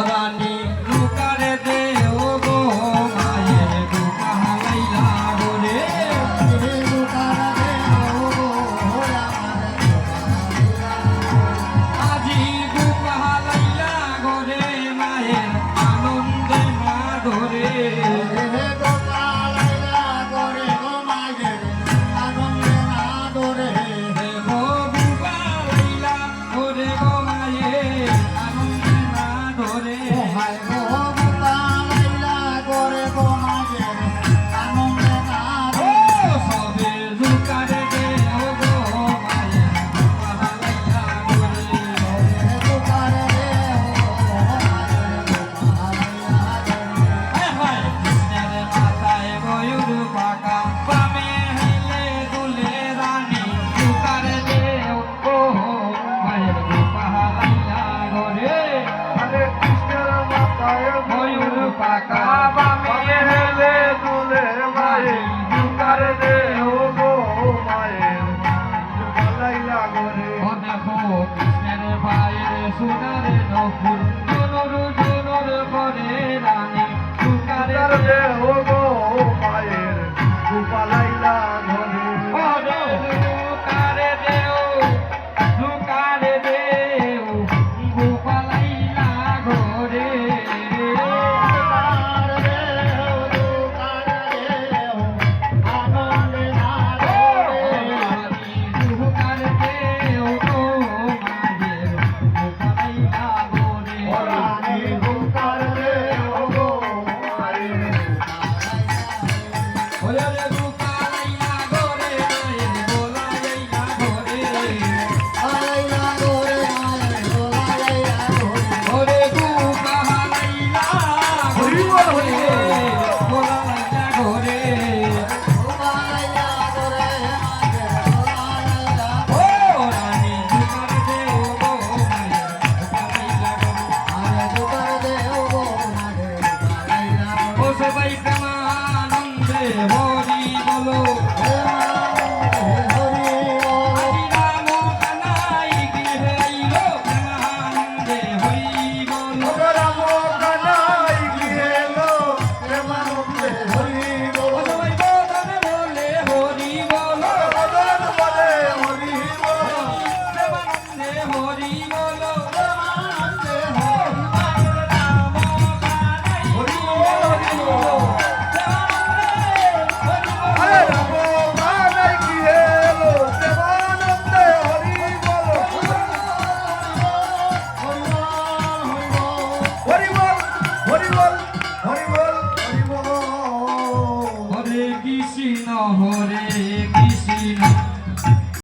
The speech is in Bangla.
রানী লুকারে দে ও গো মায়ের বুকা হালাইলা গোরে আজি বুকা হালাইলা গোরে মায়ের আনন্দে না ধরে পাকা বামে হেলে দুলে মায়ে দুকার দে ও গো মায়ে লাইলা গোরে ও দেখো কৃষ্ণের ভাইয়ের সোনার নপুর